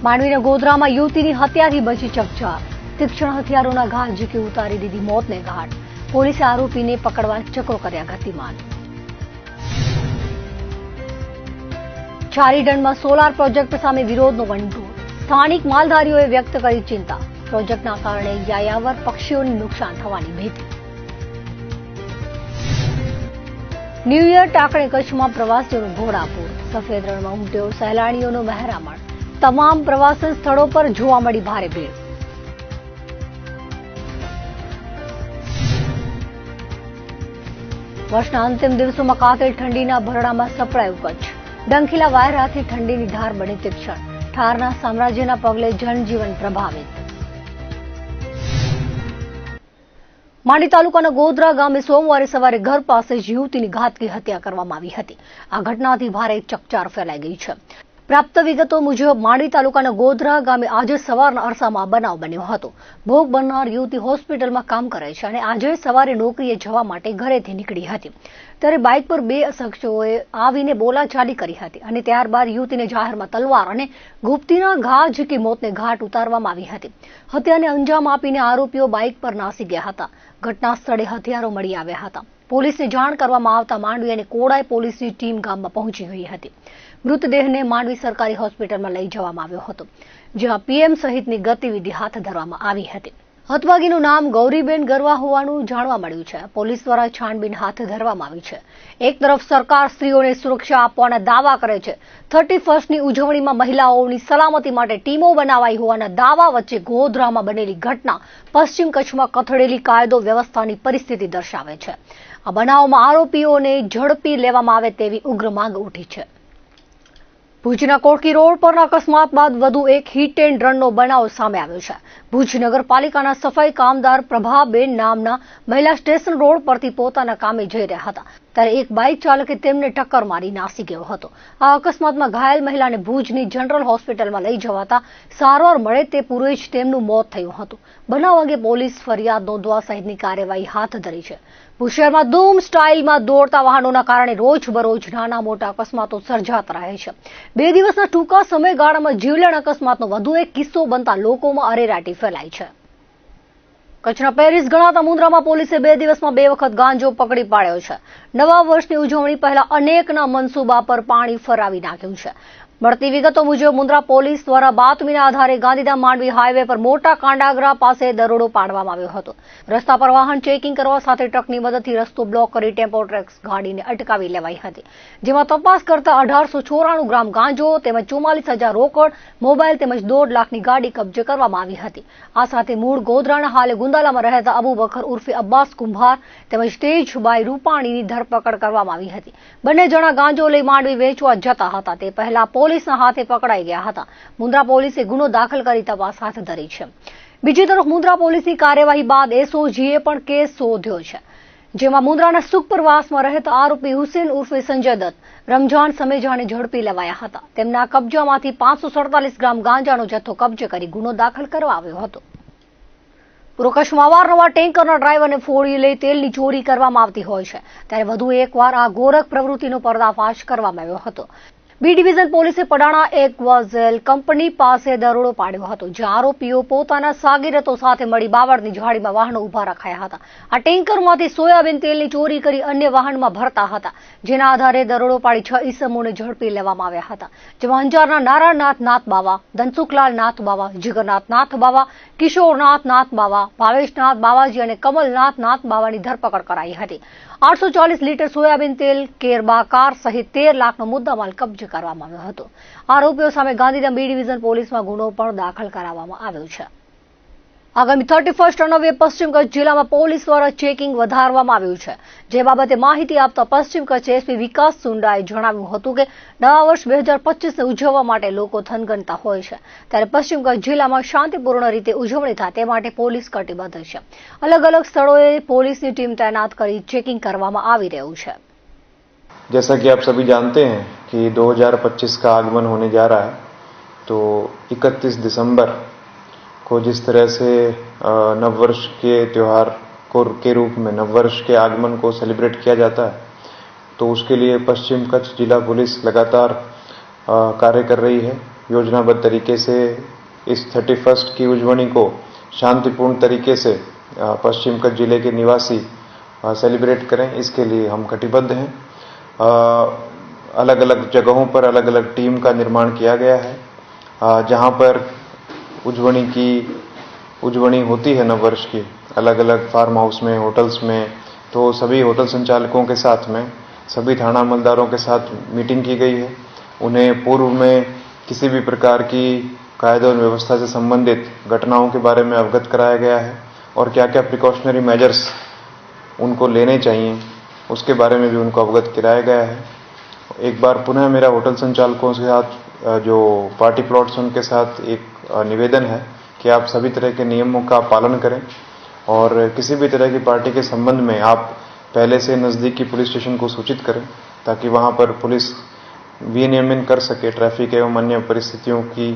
માંડવીના ગોધરામાં યુવતીની હત્યાથી બચી ચકચાર. તીક્ષ્ણ હથિયારોના ઘા ઝીકી ઉતારી દીધી મોતને ઘાટ. પોલીસે આરોપીને પકડવા ચક્રો કર્યા ગતિમાન. ચારીડણમાં સોલાર પ્રોજેક્ટ સામે વિરોધનો વંટોળ. સ્થાનિક માલધારીઓએ વ્યક્ત કરી ચિંતા. પ્રોજેક્ટના કારણે યાયાવર પક્ષીઓને નુકસાન થવાની ભીતિ. ન્યૂ યર ટાંકણે કચ્છમાં પ્રવાસીઓનું ઘોડાપૂર. સફેદ રણમાં ઉમટ્યો સહેલાણીઓનો મહેરામણ. તમામ પ્રવાસન સ્થળો પર જોવા મળી ભારે ભીડ. વર્ષના અંતિમ દિવસોમાં કાતિલ ઠંડીના ભરડામાં સપડાયું કચ્છ. ડંખીલા વાયરાથી ઠંડીની ધાર બની તીક્ષ્ણ. ઠારના સામ્રાજ્યના પગલે જનજીવન પ્રભાવિત. માંડવી તાલુકાના ગોધરા ગામે સોમવારે સવારે ઘર પાસે જ યુવતીની ઘાતકી હત્યા કરવામાં આવી હતી. આ ઘટનાથી ભારે ચકચાર ફેલાઈ ગઈ છે. પ્રાપ્ત વિગતો મુજબ માંડવી તાલુકાના ગોધરા ગામે આજે સવારના અરસામાં બનાવ બન્યો હતો. ભોગ બનનાર યુવતી હોસ્પિટલમાં કામ કરે છે અને આજે સવારે નોકરીએ જવા માટે ઘરેથી નીકળી હતી. ત્યારે બાઇક પર બે શખ્સોએ આવીને બોલાચાલી કરી હતી અને ત્યારબાદ યુવતીને જાહેરમાં તલવાર અને ગુપ્તીના ઘા ઝીકી મોતને ઘાટ ઉતારવામાં આવી હતી. હત્યાને અંજામ આપીને આરોપીઓ બાઇક પર નાસી ગયા હતા. ઘટના સ્થળે હથિયારો મળી આવ્યા હતા. પોલીસને જાણ કરવામાં આવતા માંડવી અને કોડાઈ પોલીસની ટીમ ગામમાં પહોંચી ગઈ હતી. મૃતદેહને માંડવી સરકારી હોસ્પિટલમાં લઈ જવામાં આવ્યો હતો, જ્યાં પીએમ સહિતની ગતિવિધિ હાથ ધરવામાં આવી હતી. હતવાગીનું નામ ગૌરીબેન ગરવા હોવાનું જાણવા મળ્યું છે. પોલીસ દ્વારા છાણબીન હાથ ધરવામાં આવી છે. એક તરફ સરકાર સ્ત્રીઓને સુરક્ષા આપવાના દાવા કરે છે. 31ની ઉજવણીમાં મહિલાઓની સલામતી માટે ટીમો બનાવાઈ હોવાના દાવા વચ્ચે ગોધરામાં બનેલી ઘટના પશ્ચિમ કચ્છમાં કથળેલી કાયદો વ્યવસ્થાની પરિસ્થિતિ દર્શાવે છે. આ બનાવમાં આરોપીઓને ઝડપી લેવામાં આવે તેવી ઉગ્ર માંગ ઉઠી છે. ભુજના કોટકી રોડ પરના અકસ્માત બાદ વધુ એક હિટ એન્ડ રનનો બનાવ સામે આવ્યો છે. ભુજ નગરપાલિકાના સફાઈ કામદાર પ્રભાબેન નામના મહિલા સ્ટેશન રોડ પરથી પોતાના કામે જઈ રહ્યા હતા, ત્યારે એક બાઇક ચાલકે તેમને ટક્કર મારી નાસી ગયો હતો. આ અકસ્માતમાં ઘાયલ મહિલાને ભુજની જનરલ હોસ્પિટલમાં લઈ જવાતા સારવાર મળે તે પૂર્વે જ તેમનું મોત થયું હતું. બનાવ અંગે પોલીસ ફરિયાદ નોંધવા સહિતની કાર્યવાહી હાથ ધરી છે. ભુજ શહેરમાં ધૂમ સ્ટાઇલમાં દોડતા વાહનોના કારણે રોજબરોજ નાના મોટા અકસ્માતો સર્જાતા રહે છે. 2 દિવસના ટૂંકા સમયગાળામાં જીવલેણ અકસ્માતનો વધુ એક કિસ્સો બનતા લોકોમાં અરેરાટી ફેલાઈ છે. કચ્છના પેરિસ ગણાતા મુન્દ્રામાં પોલીસે 2 દિવસમાં 2 વખત ગાંજો પકડી પાડ્યો છે. નવા વર્ષની ઉજવણી પહેલા અનેકના મનસૂબા પર પાણી ફરાવી નાખ્યું છે. મળતી વિગતો મુજબ મુન્દ્રા પોલીસ દ્વારા બાતમીના આધારે ગાંધીધામ માંડવી હાઈવે પર મોટા કાંડાગરા પાસે દરોડો પાડવામાં આવ્યો હતો. રસ્તા પર વાહન ચેકિંગ કરવા સાથે ટ્રકની મદદથી રસ્તો બ્લોક કરી ટેમ્પો ટ્રેક્સ ગાડીને અટકાવી લેવાઈ હતી, જેમાં તપાસ કરતા 1894 ગ્રામ ગાંજો તેમજ 44,000 રોકડ, મોબાઈલ તેમજ 1.5 લાખની ગાડી કબજે કરવામાં આવી હતી. આ સાથે મૂળ ગોધરાના હાલે ગુંદાલામાં રહેતા અબુબકર ઉર્ફે અબ્બાસ કુંભાર તેમજ તેજભાઈ રૂપાણીની ધરપકડ કરવામાં આવી હતી. બંને જણા ગાંજો લઈ માંડવી વેચવા જતા હતા તે પહેલા પોલીસના હાથે પકડાઈ ગયા હતા. મુન્દ્રા પોલીસે ગુનો દાખલ કરી તપાસ હાથ ધરી છે. બીજી તરફ મુન્દ્રા પોલીસની કાર્યવાહી બાદ એસઓજીએ પણ કેસ શોધ્યો છે, જેમાં મુન્દ્રાના સુખપરવાસમાં રહેતા આરોપી હુસેન ઉર્ફે સંજય દત્ત, રમજાન સમેજાને ઝડપી લેવાયા હતા. તેમના કબજામાંથી 547 ગ્રામ ગાંજાનો જથ્થો કબજે કરી ગુનો દાખલ કરવા આવ્યો હતો. પૂર્વ કચ્છમાં અવારનવાર ટેન્કરના ડ્રાઈવરને ફોડી લઈ તેલની ચોરી કરવામાં આવતી હોય છે, ત્યારે વધુ એકવાર આ ગોરખ પ્રવૃત્તિનો પર્દાફાશ કરવામાં આવ્યો હતો. બી ડિવિઝન પોલીસે પડાણા એક્વાઝેલ કંપની પાસે દરોડો પાડ્યો હતો, જ્યાં આરોપીઓ પોતાના સાગીરતો સાથે મળી બાવળની ઝાડીમાં વાહનો ઉભા રખાયા હતા. આ ટેન્કરમાંથી સોયાબીન તેલની ચોરી કરી અન્ય વાહનમાં ભરતા હતા, જેના આધારે દરોડો પાડી 6 ઈસમોને ઝડપી લેવામાં આવ્યા હતા, જેમાં અંજારના નારાયણનાથ નાથ બાવા, ધનસુખલાલ નાથ બાવા, જીગરનાથ નાથ બાવા, કિશોરનાથ નાથ બાવા, ભાવેશનાથ બાવાજી અને કમલનાથ નાથ બાવાની ધરપકડ કરાઈ હતી. 840 લીટર સોયાબીન તેલ, કેરબા કાર સહિત 13 લાખનો મુદ્દામાલ કબજે કરવામાં આવ્યો હતો. આરોપીઓ સામે ગાંધીધામ બી ડિવિઝન પોલીસમાં ગુનો પણ દાખલ કરાવવામાં આવ્યો છે. આગામી 31 રનવે પશ્ચિમ કચ્છ જિલ્લામાં પોલીસ દ્વારા ચેકિંગ વધારવામાં આવ્યું છે, જે બાબતે માહિતી આપતા પશ્ચિમ કચ્છ એસપી વિકાસ સુંડાએ જણાવ્યું હતું કે નવા વર્ષ 2025ને ઉજવવા માટે લોકો થનગનતા હોય છે, ત્યારે પશ્ચિમ કચ્છ જિલ્લામાં શાંતિપૂર્ણ રીતે ઉજવણી થાય તે માટે પોલીસ કટિબદ્ધ છે. અલગ અલગ સ્થળોએ પોલીસની ટીમ તૈનાત કરી ચેકિંગ કરવામાં આવી રહ્યું છે. जैसा कि आप सभी जानते हैं कि 2025 का आगमन होने जा रहा है, तो 31 दिसंबर को जिस तरह से नव वर्ष के त्यौहार के रूप में नव वर्ष के आगमन को सेलिब्रेट किया जाता है, तो उसके लिए पश्चिम कच्छ जिला पुलिस लगातार कार्य कर रही है योजनाबद्ध तरीके से इस 31st की उजवनी को शांतिपूर्ण तरीके से पश्चिम कच्छ जिले के निवासी सेलिब्रेट करें, इसके लिए हम कटिबद्ध हैं। अलग अलग जगहों पर अलग अलग टीम का निर्माण किया गया है। जहां पर उजवनी होती है नववर्ष की, अलग अलग फार्म हाउस में, होटल्स में, तो सभी होटल संचालकों के साथ में सभी थाना अमलदारों के साथ मीटिंग की गई है। उन्हें पूर्व में किसी भी प्रकार की कायदे और व्यवस्था से संबंधित घटनाओं के बारे में अवगत कराया गया है और क्या क्या प्रिकॉशनरी मेजर्स उनको लेने चाहिए उसके बारे में भी उनको अवगत कराया गया है। एक बार पुनः मेरा होटल संचालकों के साथ जो पार्टी प्लॉट्स उनके साथ एक निवेदन है कि आप सभी तरह के नियमों का पालन करें और किसी भी तरह की पार्टी के संबंध में आप पहले से नज़दीकी पुलिस स्टेशन को सूचित करें ताकि वहां पर पुलिस विनियमन कर सके। ट्रैफिक एवं अन्य परिस्थितियों की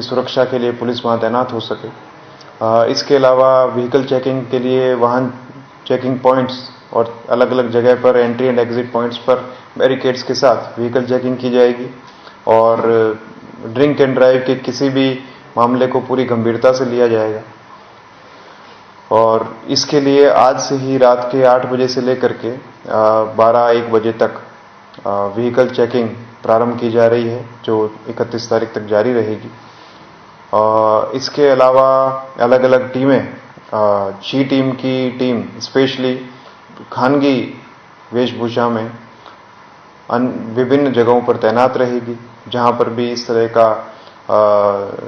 सुरक्षा के लिए पुलिस वहां तैनात हो सके। इसके अलावा व्हीकल चेकिंग के लिए वाहन चेकिंग पॉइंट्स और अलग अलग जगह पर एंट्री एंड एग्जिट पॉइंट्स पर बैरिकेड्स के साथ व्हीकल चेकिंग की जाएगी और ड्रिंक एंड ड्राइव के किसी भी मामले को पूरी गंभीरता से लिया जाएगा। और इसके लिए आज से ही रात के 8 बजे से लेकर के 12-1 बजे तक व्हीकल चेकिंग प्रारंभ की जा रही है, जो 31 तारीख तक जारी रहेगी। इसके अलावा अलग अलग टीमें, शी टीम की टीम स्पेशली खानगी वेशभूषा में विभिन्न जगहों पर तैनात रहेगी, जहां पर भी इस तरह का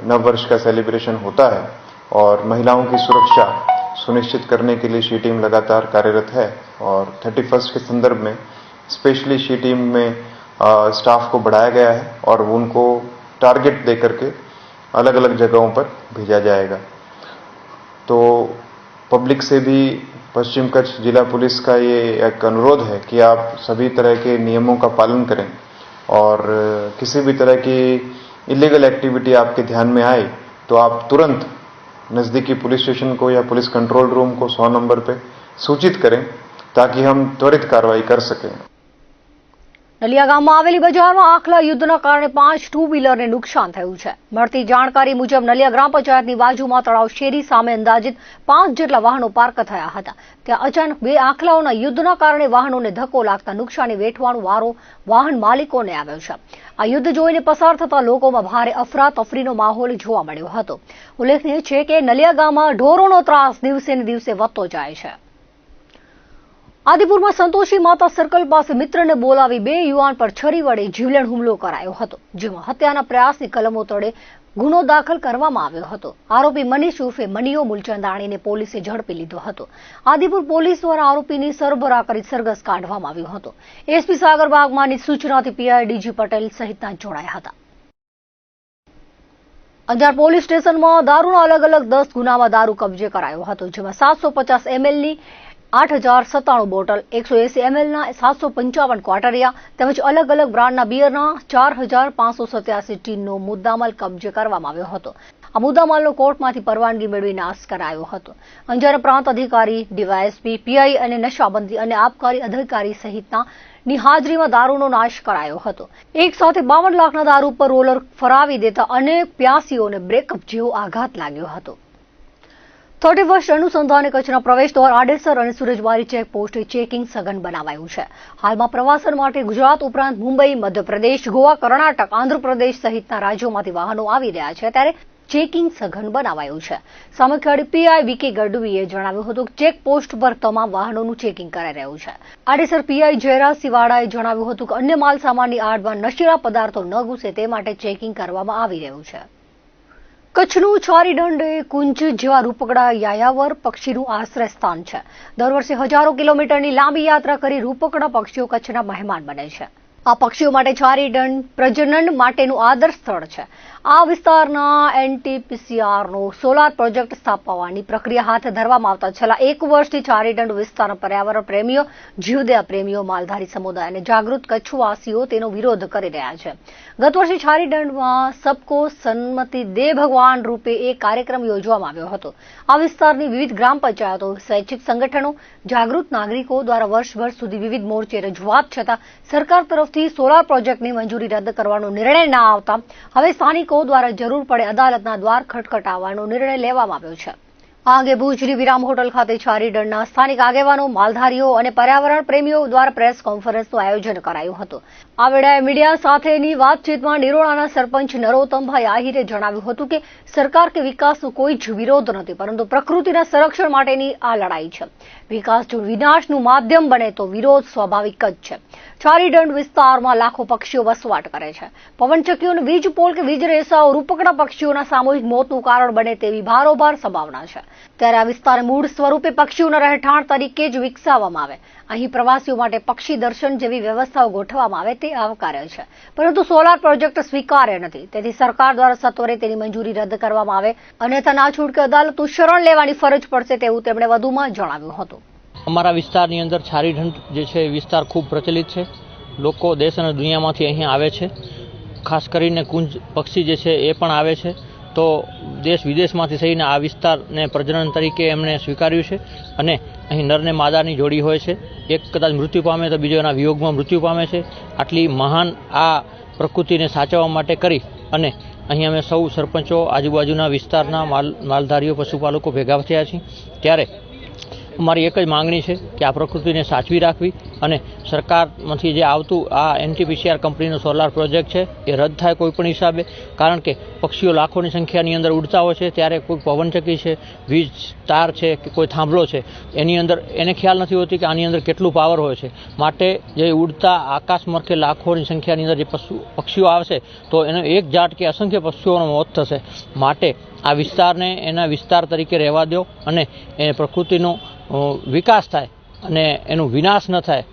नववर्ष का सेलिब्रेशन होता है। और महिलाओं की सुरक्षा सुनिश्चित करने के लिए शी टीम लगातार कार्यरत है और 31st के संदर्भ में स्पेशली शी टीम में स्टाफ को बढ़ाया गया है और उनको टारगेट देकर के अलग अलग जगहों पर भेजा जाएगा। तो पब्लिक से भी पश्चिम कच्छ जिला पुलिस का ये एक अनुरोध है कि आप सभी तरह के नियमों का पालन करें और किसी भी तरह की इलीगल एक्टिविटी आपके ध्यान में आए तो आप तुरंत नज़दीकी पुलिस स्टेशन को या पुलिस कंट्रोल रूम को 100 नंबर पे सूचित करें ताकि हम त्वरित कार्रवाई कर सकें। નલિયા ગામમાં આવેલી બજારમાં આખલા યુદ્ધના કારણે 5 ટુ વ્હીલરને નુકસાન થયું છે। મળતી જાણકારી મુજબ નલિયા ગ્રામ પંચાયતની બાજુમાં તળાવ શેરી સામે અંદાજિત 5 જેટલા વાહનો પાર્ક થયા હતા। ત્યાં અચાનક 2 આખલાઓના યુદ્ધના કારણે વાહનોને ધક્કો લાગતા નુકસાની વેઠવાનો વારો વાહન માલિકોને આવ્યો છે। આ યુદ્ધ જોઈને પસાર થતા લોકોમાં ભારે અફરાતફરીનો માહોલ જોવા મળ્યો હતો। ઉલ્લેખનીય છે કે નલિયા ગામમાં ઢોરોનો ત્રાસ દિવસે ને દિવસે વધતો જાય છે। આદિપુરમાં સંતોષી માતા સર્કલ પાસે મિત્રને બોલાવી 2 યુવાન પર છરી વડે જીવલેણ હુમલો કરાયો હતો, જેમાં હત્યાના પ્રયાસની કલમો તળે ગુનો દાખલ કરવામાં આવ્યો હતો। આરોપી મનીષ ઉર્ફે મનીયો મુલચંદાણીને પોલીસે ઝડપી લીધો હતો। આદિપુર પોલીસ દ્વારા આરોપીની સરભરા કરી સરઘસ કાઢવામાં આવ્યો હતો। એસપી સાગર બાગમાની સૂચનાથી પીઆઈ ડીજી પટેલ સહિતના જોડાયા હતા। અંજાર પોલીસ સ્ટેશનમાં દારૂના અલગ અલગ 10 ગુનામાં દારૂ કબજે કરાયો હતો, જેમાં 750 mlની 8097 બોટલ, 180 mlના 755 ક્વાટરિયા તેમજ અલગ અલગ બ્રાન્ડના બિયરના 4587 ટીનનો મુદ્દામાલ કબજે કરવામાં આવ્યો હતો। આ મુદ્દામાલનો કોર્ટમાંથી પરવાનગી મેળવી નાશ કરાયો હતો। અંજાર પ્રાંત અધિકારી, ડીવાયએસપી, પીઆઈ અને નશાબંધી અને આબકારી અધિકારી સહિતની હાજરીમાં દારૂનો નાશ કરાયો હતો। એક સાથે 52 લાખના દારૂ પર રોલર ફરાવી દેતા અનેક પ્યાસીઓને બ્રેકઅપ જેવો આઘાત લાગ્યો હતો। 31 અનુસંધાને કચ્છના પ્રવેશ દ્વાર આડેસર અને સુરજબારી ચેકપોસ્ટે ચેકિંગ સઘન બનાવાયું છે। હાલમાં પ્રવાસન માટે ગુજરાત ઉપરાંત મુંબઈ, મધ્યપ્રદેશ, ગોવા, કર્ણાટક, આંધ્રપ્રદેશ સહિતના રાજ્યોમાંથી વાહનો આવી રહ્યા છે, ત્યારે ચેકિંગ સઘન બનાવાયું છે। સામખિયાળી પીઆઈ વીકે ગઢવીએ જણાવ્યું હતું કે ચેકપોસ્ટ પર તમામ વાહનોનું ચેકિંગ કરાઈ રહ્યું છે। આડેસર પીઆઈ જયરાજ સિવાડાએ જણાવ્યું હતું કે અન્ય માલસામાનની આડમાં નશીલા પદાર્થો ન ઘૂસે તે માટે ચેકિંગ કરવામાં આવી રહ્યું છે। કચ્છનું છારીદંડ એ કુંજ જેવા રૂપકડા યાયાવર પક્ષીનું આશ્રય સ્થાન છે। દર વર્ષે હજારો કિલોમીટરની લાંબી યાત્રા કરી રૂપકડા પક્ષીઓ કચ્છના મહેમાન બને છે। આ પક્ષીઓ માટે છારીદંડ પ્રજનન માટેનું આદર્શ સ્થળ છે। આ વિસ્તારના એનટીપીસીઆરનો સોલાર પ્રોજેક્ટ સ્થાપવાની પ્રક્રિયા હાથ ધરવામાં આવતા છેલ્લા 1 વર્ષથી ચારીદંડ વિસ્તારના પર્યાવરણ પ્રેમીઓ, જીવદયા પ્રેમીઓ, માલધારી સમુદાય અને જાગૃત કચ્છવાસીઓ તેનો વિરોધ કરી રહ્યા છે. ગત વર્ષે ચારીદંડમાં સબકો સન્મતિ દે ભગવાન રૂપે એક કાર્યક્રમ યોજવામાં આવ્યો હતો. આ વિસ્તારની વિવિધ ગ્રામ પંચાયતો, સ્વૈચ્છિક સંગઠનો, જાગૃત નાગરિકો દ્વારા વર્ષભર સુધી વિવિધ મોરચે રજૂઆત છતાં સરકાર તરફથી સોલાર પ્રોજેક્ટની મંજૂરી રદ કરવાનો નિર્ણય ન આવતા હવે સ્થાનિકો દ્વારા જરૂર પડે અદાલતના દ્વાર ખટખટાવવાનો નિર્ણય લેવામાં આવ્યો છે. આ અંગે ભુજની વિરામ હોટલ ખાતે ચારીદંડના સ્થાનિક આગેવાનો, માલધારીઓ અને પર્યાવરણ પ્રેમીઓ દ્વારા પ્રેસ કોન્ફરન્સનું આયોજન કરાયું હતું. આ વેળાએ મીડિયા સાથેની વાતચીતમાં નિરોણાના સરપંચ નરોત્તમભાઈ આહિરે જણાવ્યું હતું કે સરકાર કે વિકાસનો કોઈ જ વિરોધ નથી, પરંતુ પ્રકૃતિના સંરક્ષણ માટેની આ લડાઈ છે. વિકાસ જો વિનાશનું માધ્યમ બને તો વિરોધ સ્વાભાવિક જ છે. ચારીદંડ વિસ્તારમાં લાખો પક્ષીઓ વસવાટ કરે છે. પવનચક્કીઓ અને વીજ પોલ કે વીજ રેસાઓ રૂપકડા પક્ષીઓના સામૂહિક મોતનું કારણ બને તેવી ભારોભાર સંભાવના છે. ત્યારે આ વિસ્તાર મૂળ સ્વરૂપે પક્ષીઓના રહેઠાણ તરીકે જ વિકસાવવામાં આવે, અહીં પ્રવાસીઓ માટે પક્ષી દર્શન જેવી વ્યવસ્થાઓ ગોઠવવામાં આવે તે આવકાર્ય છે, પરંતુ સોલાર પ્રોજેક્ટ સ્વીકાર્ય નથી. તેથી સરકાર દ્વારા સત્વરે તેની મંજૂરી રદ કરવામાં આવે, અન્યથા ના છૂટકે અદાલતનું શરણ લેવાની ફરજ પડશે તેવું તેમણે વધુમાં જણાવ્યું હતું. અમારા વિસ્તારની અંદર ચારીદંડ જે છે એ વિસ્તાર ખૂબ પ્રચલિત છે. લોકો દેશ અને દુનિયામાંથી અહીં આવે છે. ખાસ કરીને કુંજ પક્ષી જે છે એ પણ આવે છે. તો દેશ વિદેશમાંથી થઈને આ વિસ્તારને પ્રજનન તરીકે એમણે સ્વીકાર્યું છે અને અહીં નરને માદાની જોડી હોય છે. એક કદાચ મૃત્યુ પામે તો બીજો એના વિયોગમાં મૃત્યુ પામે છે. આટલી મહાન આ પ્રકૃતિને સાચવવા માટે કરી અને અહીં અમે સૌ સરપંચો, આજુબાજુના વિસ્તારના માલધારીઓ, પશુપાલકો ભેગા થયા છીએ. ત્યારે અમારી એક જ માંગણી છે કે આ પ્રકૃતિને સાચવી રાખવી અને સરકારમાંથી જે આવતું આ એનટીપીસીઆર કંપનીનો સોલાર પ્રોજેક્ટ છે એ રદ થાય કોઈ પણ હિસાબે. કારણ કે પક્ષીઓ લાખોની સંખ્યાની અંદર ઉડતા હોય છે, ત્યારે કોઈ પવનચક્કી છે, વીજ તાર છે કે કોઈ થાંભલો છે, એની અંદર એને ખ્યાલ નથી હોતી કે આની અંદર કેટલું પાવર હોય છે. માટે જે ઉડતા આકાશ મરખે લાખોની સંખ્યાની અંદર જે પક્ષીઓ આવશે તો એનો એક જાટ કે અસંખ્ય પક્ષીઓનો મોત થશે. માટે આ વિસ્તારને એના વિસ્તાર તરીકે રહેવા દો અને એ પ્રકૃતિનો વિકાસ થાય અને એનું વિનાશ ન થાય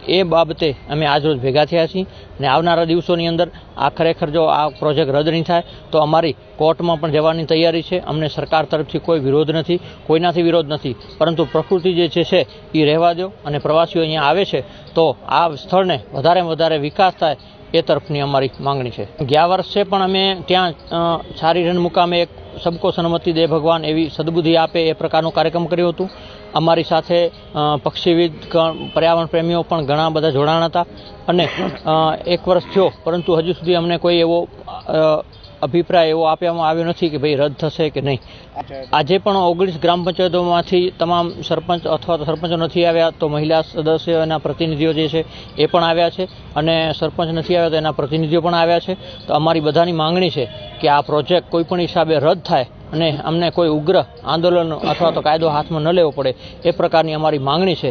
એ બાબતે અમે આજરોજ ભેગા થયા છીએ. અને આવનારા દિવસોની અંદર આ ખરેખર જો આ પ્રોજેક્ટ રદ નહીં થાય તો અમારી કોર્ટમાં પણ જવાની તૈયારી છે. અમને સરકાર તરફથી કોઈ વિરોધ નથી, કોઈનાથી વિરોધ નથી, પરંતુ પ્રકૃતિ જે છે એ રહેવા દો અને પ્રવાસીઓ અહીંયા આવે છે તો આ સ્થળને વધારેમાં વધારે વિકાસ થાય એ તરફની અમારી માંગણી છે. ગયા વર્ષે પણ અમે ત્યાં ચારીદંડ મુકામે એક સબકો સન્મતિ દે ભગવાન એવી સદબુદ્ધિ આપે એ પ્રકારનો કાર્યક્રમ કર્યો હતો. અમારી સાથે પક્ષીવિદ, પર્યાવરણ પ્રેમીઓ પણ ઘણા બધા જોડાણ હતા અને 1 વર્ષ થયો, પરંતુ હજુ સુધી અમને કોઈ એવો અભિપ્રાય એવો આપવામાં આવ્યો નથી કે ભાઈ રદ થશે કે નહીં. આજે પણ 19 ગ્રામ પંચાયતોમાંથી તમામ સરપંચ અથવા તો સરપંચો નથી આવ્યા તો મહિલા સદસ્યો એના પ્રતિનિધિઓ જે છે એ પણ આવ્યા છે અને સરપંચ નથી આવ્યા તો એના પ્રતિનિધિઓ પણ આવ્યા છે. તો અમારી બધાની માંગણી છે કે આ પ્રોજેક્ટ કોઈ પણ હિસાબે રદ થાય અને અમને કોઈ ઉગ્ર આંદોલન અથવા તો કાયદો હાથમાં ન લેવો પડે એ પ્રકારની અમારી માંગણી છે.